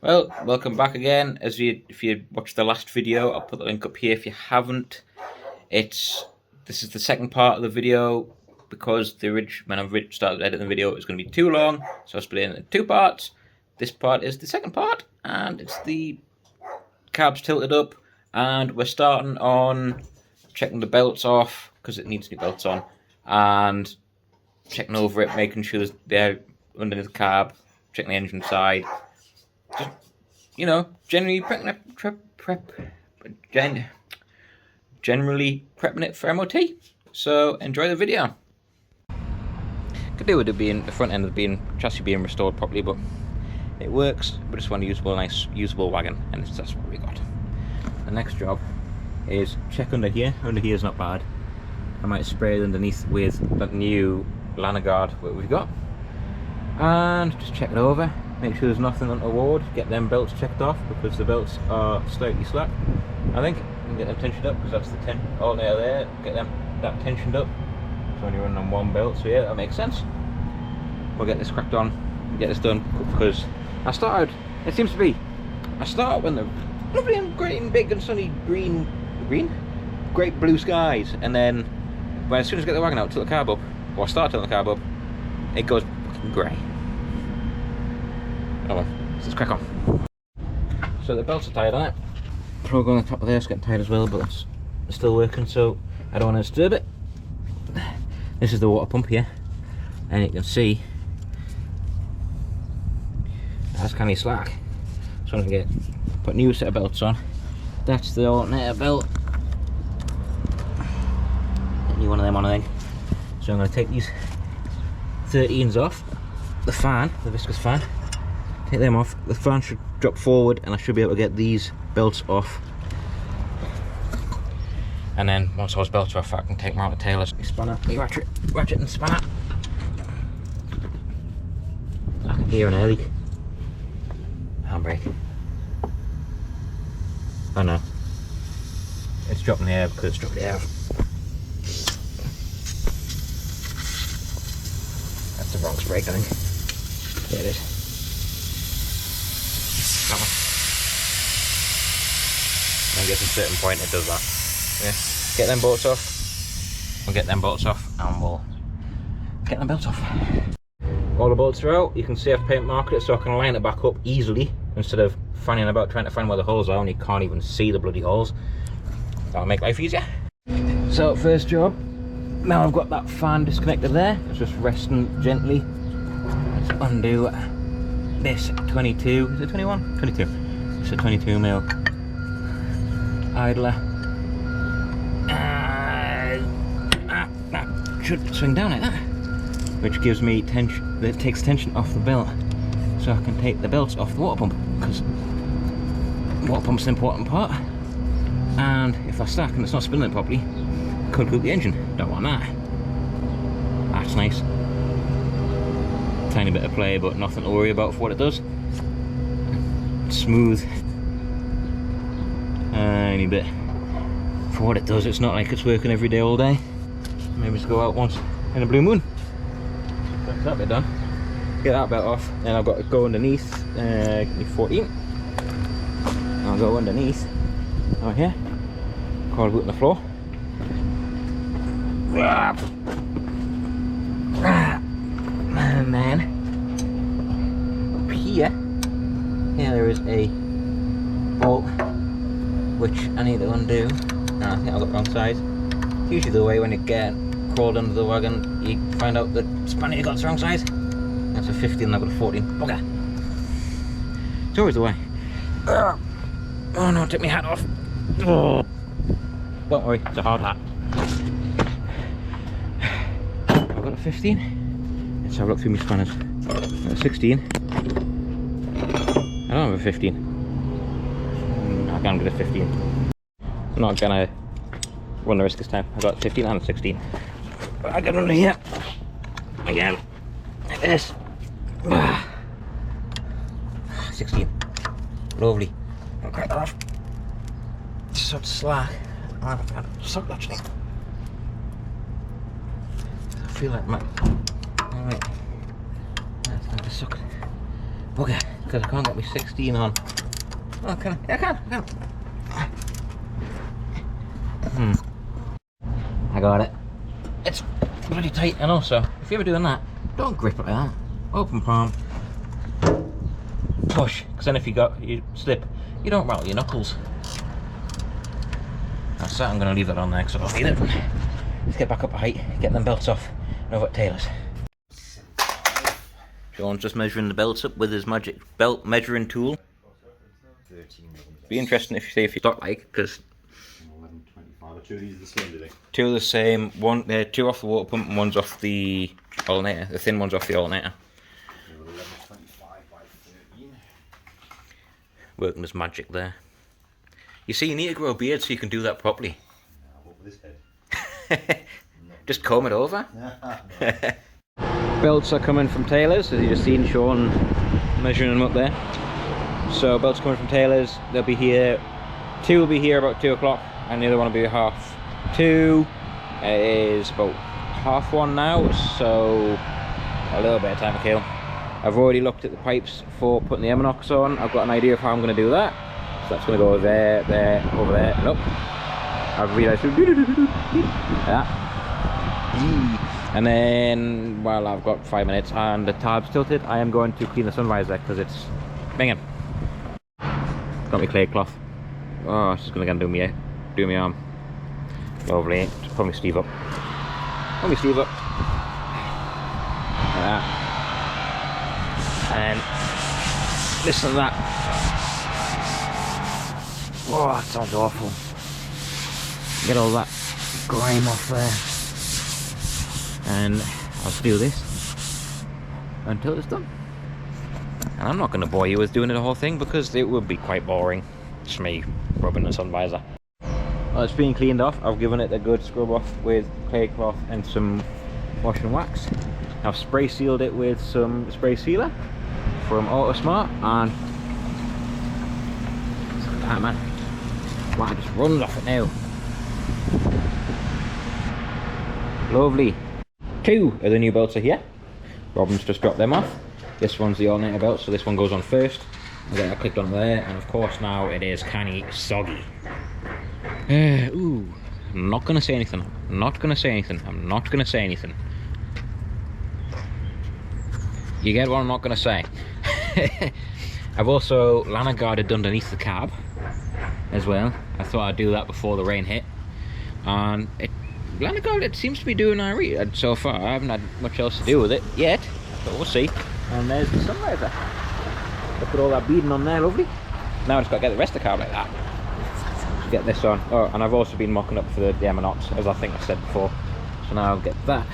Well, welcome back again. If you watched the last video, I'll put the link up here if you haven't. This is the second part of the video because when I started editing the video, it was going to be too long, so I split it into two parts. This part is the second part, and it's the cabs tilted up, and we're starting on checking the belts off because it needs new belts on, and checking over it, making sure they're underneath the cab, checking the engine side. Just, generally generally prepping it for MOT. So enjoy the video. Could do with it being the front end of the chassis being restored properly, but it works. We just want a nice usable wagon, and that's what we got. The next job is check under here. Under here is not bad. I might spray it underneath with that new lanyard guard that we've got, and just check it over. Make sure there's nothing untoward. Get them belts checked off because the belts are slightly slack. I think we can get them tensioned up because that's the alternator there. Get that tensioned up. It's only running on one belt, so yeah, that makes sense. We'll get this cracked on and get this done because I start when the lovely and great and big and sunny great blue skies, and then as soon as I get the wagon out, tilt the carb up, or I start tilting the carb up, it goes fucking grey. Oh well, let's crack on. So the belts are tied on it. Plug on the top of there, it's getting tied as well, but it's still working, so I don't want to disturb it. This is the water pump here, and you can see that's kind of slack. So I'm going to put a new set of belts on. That's the alternator belt. New one of them on, I think. So I'm going to take these 13s off. The viscous fan. Take them off. The fan should drop forward, and I should be able to get these belts off. And then once those belts are off, I can take them out of the tailors. Spanner, ratchet and spanner. I can hear an air leak. Handbrake. Oh no. It's dropping the air because it's dropped the air. That's the wrong brake, I think. There it is. That one. I guess at a certain point it does that. Yeah. Get them bolts off. We'll get them bolts off and we'll get them belts off. All the bolts are out. You can see I've paint marked it so I can line it back up easily instead of fanning about trying to find where the holes are and you can't even see the bloody holes. That'll make life easier. So first job, now I've got that fan disconnected there, it's just resting gently. Let's undo this 22, is it 21? 22. It's a 22mm idler. That should swing down like that, which gives me tension, that takes tension off the belt, so I can take the belts off the water pump, because the water pump's an important part, and if I stack and it's not spinning properly, it could cook the engine. Don't want that. That's nice. Tiny bit of play, but nothing to worry about for what it does. Smooth. Tiny bit for what it does. It's not like it's working every day all day. Maybe just go out once in a blue moon. That's that bit done. Get that bit off. Then I've got to go underneath. Give me 14. I'll go underneath. Over here. Cord boot on the floor. And then up here there is a bolt which I need to undo. No, I think I got the wrong size. It's usually the way when you get crawled under the wagon, you find out that spanner you got the wrong size. That's a 15 and I've got a 14. Bugger. It's always the way. Oh no, took my hat off. Oh. Don't worry, it's a hard hat. I've got a 15. Let's have a look through my spanners. A 16. I don't have a 15. I can't get a 15. I'm not gonna run the risk this time. I've got a 15 and a 16. But I got under here. Again. Like this. 16. Lovely. I'll crack that off. It's so slack. I've got it sucked actually. I feel like my. Alright. That's not just sucked. Okay. because I can't get my 16 on. Oh, can I? Yeah, I can. I got it. It's bloody tight, and also, if you're ever doing that, don't grip it like that. Open palm. Push, because then if you slip, you don't rattle your knuckles. That's that. I'm going to leave that on there because I don't need it. Let's get back up to height, get them belts off, and over at Taylor's. Sean's just measuring the belts up with his magic belt measuring tool. Be interesting if you see if you stock like, because 11.25. Two of these are the same, do they? Two are the same. Two off the water pump and one's off the alternator. The thin one's off the alternator. 11.25 by 13. Working his magic there. You see, you need to grow a beard so you can do that properly. What with this head? Just comb it over. Belts are coming from Taylor's, as you just seen Sean measuring them up there. So belts coming from Taylor's, they'll be here. Two will be here about 2 o'clock, and the other one will be 2:30. It is about 1:30 now, so a little bit of time to kill. I've already looked at the pipes for putting the Eminox on. I've got an idea of how I'm going to do that. So that's going to go there, over there, and up. I've realised that. And then, well, I've got 5 minutes and the tab's tilted. I am going to clean the sun visor because it's banging. Got my clay cloth. Oh, it's just going to go and do my arm. Lovely. Just put my sleeve up. Put my sleeve up. Like that. And listen to that. Oh, that sounds awful. Get all that grime off there. And I'll do this until it's done. And I'm not going to bore you with doing the whole thing because it would be quite boring. Just me rubbing the sun visor. Well, it's being cleaned off. I've given it a good scrub off with clay cloth and some wash and wax. I've spray sealed it with some spray sealer from Autosmart, and look at that, man. Wow, it just runs off it now. Lovely. 2 of the new belts are here. Robin's just dropped them off. This one's the alternator belt, so this one goes on first. I clicked on there, and of course now it is kinda soggy. Ooh, I'm not gonna say anything. I'm not gonna say anything. I'm not gonna say anything. You get what I'm not gonna say. I've also lana guarded underneath the cab as well. I thought I'd do that before the rain hit, and lana guarded seems to be doing alright so far. I haven't had much else to do with it yet, but we'll see. And there's the sun visor. Look at all that beading on there, lovely. Now I just got to get the rest of the car like that. Get this on. Oh, and I've also been mocking up for the Eminox, as I think I said before. So now I'll get that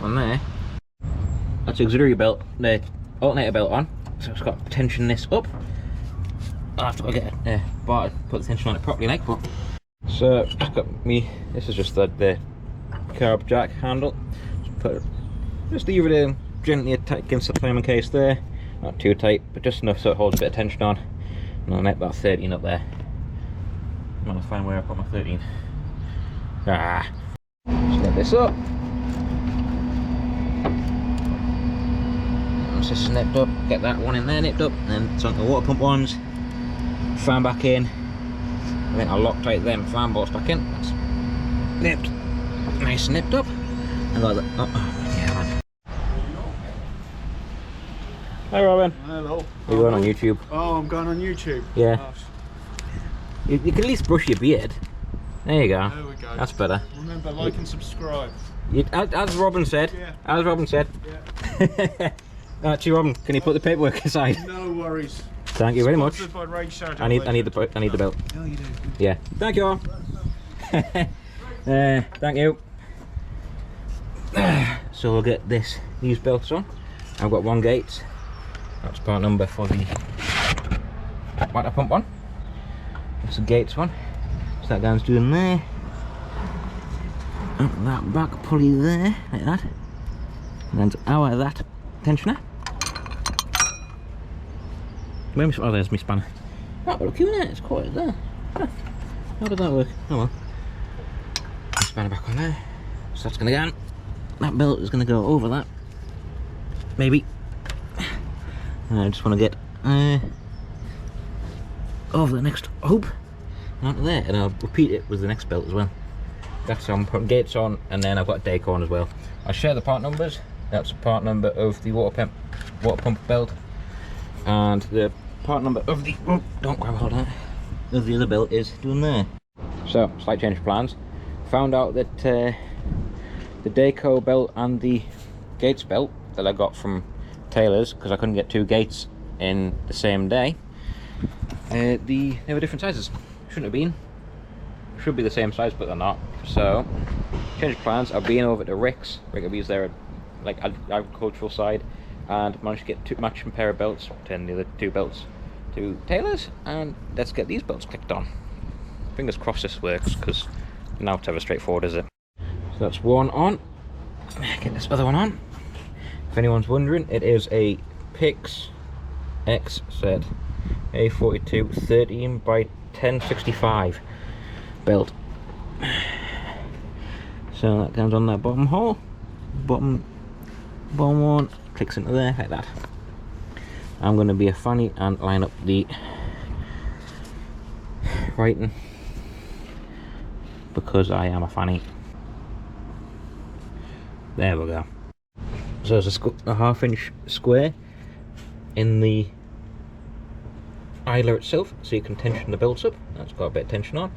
on there. That's the auxiliary belt, the alternator belt on. So it's got to tension this up. I'll have to go get a bar to put the tension on it properly, like. But so just got me. This is just the carb jack handle. Just leave it in gently against the timing case there. Not too tight, but just enough so it holds a bit of tension on. And I'll net that 13 up there. I'm gonna find where I put my 13. Just get this up. Once this is nipped up, get that one in there nipped up, and then some of the water pump ones. Fan back in. I think I'll Loctite them fan bolts back in. That's nipped. Nice and nipped up. And got that. Oh, yeah, man. Hi Robin. Hello. You're going on YouTube. Oh, I'm going on YouTube. Yeah. Oh, You can at least brush your beard. There you go. there we go. That's better. Remember, like and subscribe. As Robin said. Yeah. As Robin said. Yeah. Actually, Robin, can you put the paperwork aside? No worries. Thank you very much. Sponsored by Rage Shadow. I need the belt. Oh, you do. Yeah. Thank you all. Thank you. So we'll get these belts on. I've got one gate. That's part number for the water pump one. That's the gates one. So that goes doing there. Up that back pulley there, like that. And then out of that tensioner. Oh, there's my spanner. Oh, look at that, it's quite there. Huh. How did that work? Oh well. Spanner back on there. So that's gonna go on. That belt is gonna go over that. Maybe. And I just want to get over the next hoop onto there, and I'll repeat it with the next belt as well. That's how I'm putting gates on, and then I've got a deck on as well. I'll share the part numbers. That's the part number of the water pump belt, and the part number of the don't grab hold of that, of the other belt is doing there. So, slight change of plans. Found out that the Deco belt and the gates belt that I got from Taylor's, because I couldn't get 2 gates in the same day, they were different sizes. Shouldn't have been. Should be the same size, but they're not. So, change of plans. I've been over to Rick's. Rick Abee's there, like agricultural side, and managed to get 2 matching pair of belts, turn the other 2 belts to Taylor's, and let's get these belts clicked on. Fingers crossed this works, because now it's ever straightforward, is it? So that's one on. Get this other one on. If anyone's wondering, it is a Pix X set A42 13 by 1065 belt. So that comes on that bottom hole, bottom one, clicks into there like that. I'm going to be a fanny and line up the writing, because I am a fanny. There we go. So there's a 1/2 inch square in the idler itself, so you can tension the belts up. That's got a bit of tension on.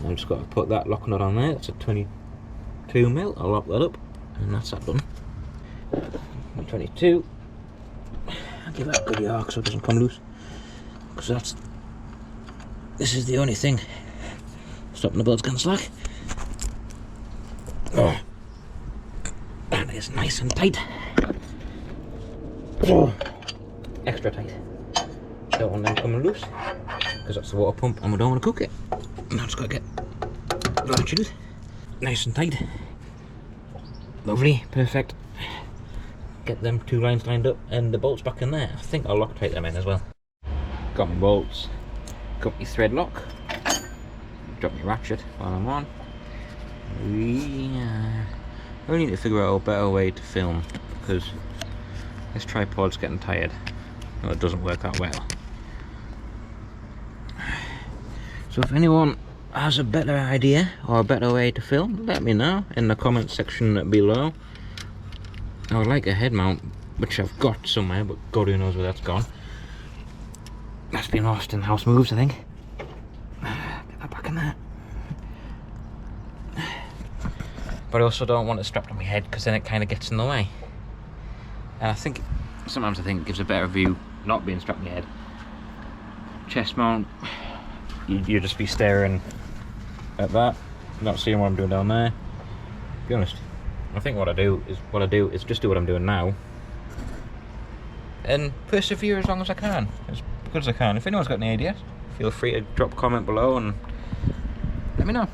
I've just got to put that lock nut on there. It's a 22mm. I'll lock that up, and that's that done. 22. I'll give that a good arc so it doesn't come loose, because this is the only thing stopping the belts getting slack. Oh, that is nice and tight. Oh, extra tight. Don't want them coming loose, because that's the water pump and we don't want to cook it. Now just got to get the ratchet nice and tight. Lovely, perfect. Get them 2 lines lined up and the bolts back in there. I think I'll Loctite them in as well. Got my bolts, got my thread lock, drop my ratchet while I'm on. I need to figure out a better way to film, because this tripod's getting tired. Well, it doesn't work that well. So if anyone has a better idea or a better way to film, let me know in the comment section below. I would like a head mount, which I've got somewhere, but God who knows where that's gone. That's been lost in house moves, I think. Get that back in there. But I also don't want it strapped on my head, because then it kind of gets in the way. And I think, sometimes I think it gives a better view not being strapped on your head. Chest mount, you just be staring at that, not seeing what I'm doing down there. To be honest, I think what I do is just do what I'm doing now, and persevere as long as I can, as good as I can. If anyone's got any ideas, feel free to drop a comment below and let me know.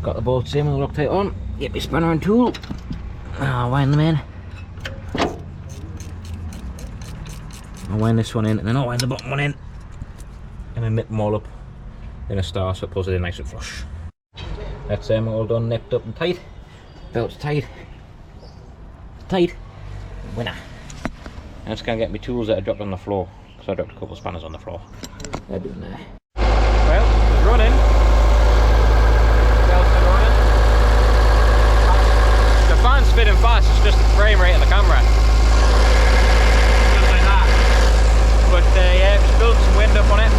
Got the bolts in with the Loctite on, get my spanner and tool, I'll wind them in. I'll wind this one in, and then I'll wind the bottom one in, and then nip them all up in a star so it pulls it in nice and flush. That's them all done, nipped up and tight. Belt's tight. Tight. Winner. I'm just going to get my tools that I dropped on the floor, because I dropped a couple of spanners on the floor. They're doing there. Well, it's running. Belts are running. The fan's spinning fast, it's just the frame rate of the camera. Just like that. But yeah, just build some wind up on it,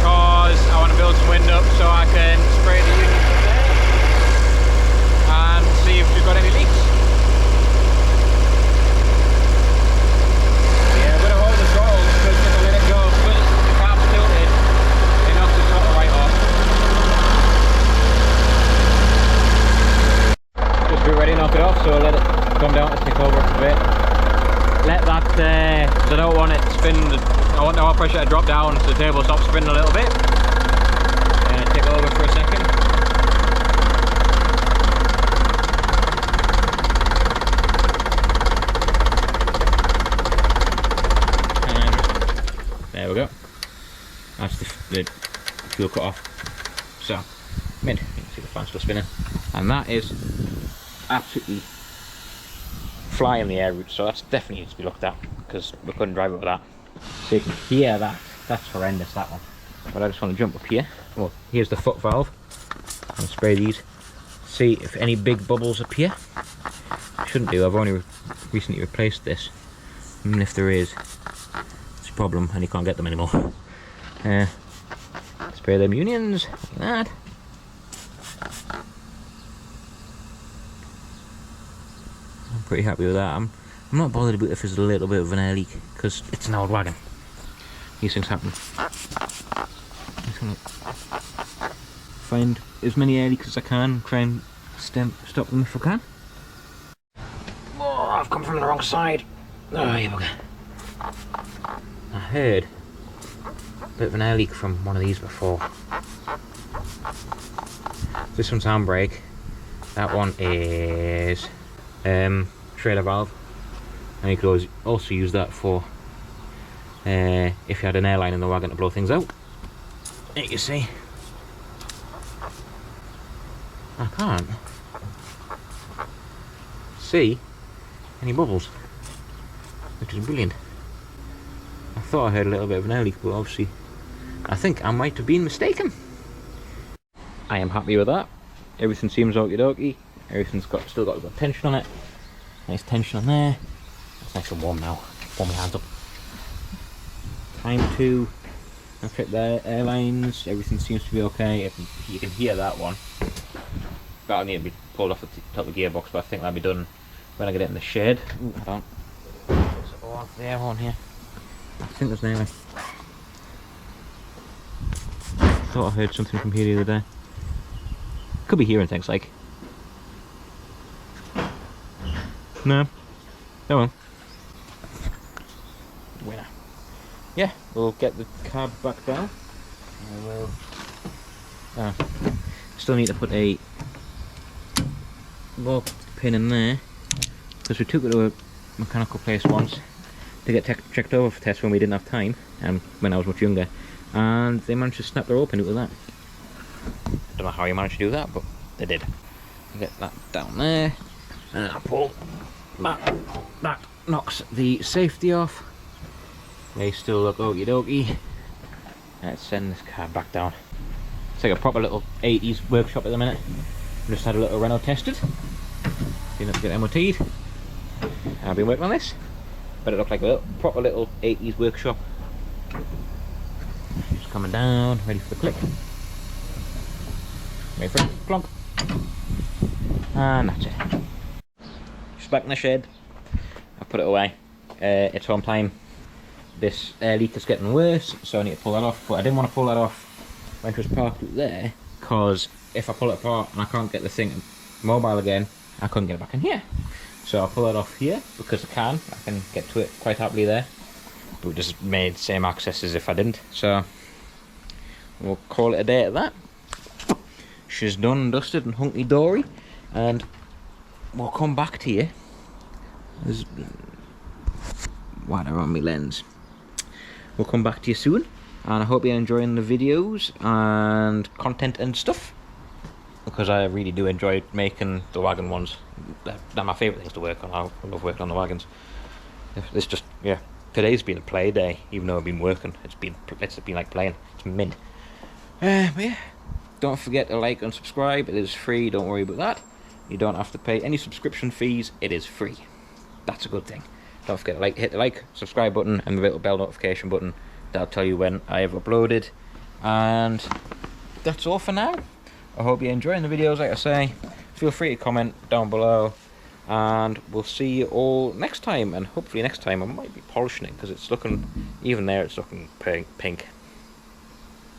because I want to build some wind up so I can spray the unit up there and see if we've got any leaks. Yeah, I'm going to hold the throttle, because if I let it go, because the car's tilted, it knocks the throttle right off. Just be ready to knock it off, so I'll let it come down to tick over a bit. Let that, because I don't want it spinning, I want the oil pressure to drop down so the table stops spinning a little bit. Tick over for a second. And there we go. That's the fuel cut off. So, mid. You can see the fan still spinning. And that is absolutely fly in the air route, so that's definitely needs to be looked at. because we couldn't drive it with that. So you can hear that. That's horrendous, that one. But I just want to jump up here. Well, here's the foot valve. And spray these. See if any big bubbles appear. Shouldn't do. I've only recently replaced this. Even if there is, it's a problem and you can't get them anymore. Spray them unions like that. I'm pretty happy with that. I'm not bothered about if there's a little bit of an air leak because it's an old wagon. These things happen. Just gonna find as many air leaks as I can, try and stop them if I can. Oh, I've come from the wrong side. Oh, here we go. I heard a bit of an air leak from one of these before. This one's handbrake. That one is trailer valve, and you could also use that for if you had an airline in the wagon to blow things out. There you see. I can't see any bubbles, which is brilliant. I thought I heard a little bit of an air leak, but obviously I think I might have been mistaken. I am happy with that. Everything seems okie dokie. Everything's still got a good tension on it. Nice tension on there. It's nice and warm now. Warm my hands up. Time to check the airlines. Everything seems to be okay. You can hear that one. That'll need to be pulled off the top of the gearbox, but I think that'll be done when I get it in the shed. Ooh, hold on. There's off the air horn here. I think there's an airline. Thought I heard something from here the other day. Could be hearing things like. No. Oh well. Winner. Yeah, we'll get the cab back down. I will. Still need to put a ball pin in there because we took it to a mechanical place once to get checked over for tests when we didn't have time, and when I was much younger, and they managed to snap their open with that. Don't know how you managed to do that, but they did. Get that down there, and I pull that knocks the safety off. They still look okie dokie. Let's send this car back down. It's like a proper little 80s workshop at the minute. Just had a little Renault tested. Didn't have to get MOT'd. I've been working on this, but it looked like a proper little 80s workshop. Just coming down, ready for the click. Ready for it, plonk. And that's it. Just back in the shed. I put it away. It's home time. This air leak is getting worse, so I need to pull that off, but I didn't want to pull that off when it was parked up there, because if I pull it apart and I can't get the thing mobile again, I couldn't get it back in here. So I'll pull it off here, because I can get to it quite happily there, but just made the same access as if I didn't, so we'll call it a day at that. She's done and dusted and hunky-dory, and we'll come back to you. There's water on my lens. We'll come back to you soon, and I hope you're enjoying the videos and content and stuff, because I really do enjoy making the wagon ones. They're my favourite things to work on. I love working on the wagons. It's just, yeah, today's been a play day, even though I've been working. It's been like playing. It's mint. But yeah, don't forget to like and subscribe. It is free, don't worry about that. You don't have to pay any subscription fees. It is free. That's a good thing. Don't forget to hit the like, subscribe button and the little bell notification button. That'll tell you when I have uploaded. And that's all for now. I hope you're enjoying the videos, like I say. Feel free to comment down below. And we'll see you all next time. And hopefully next time I might be polishing it, because it's looking, even there it's looking pink.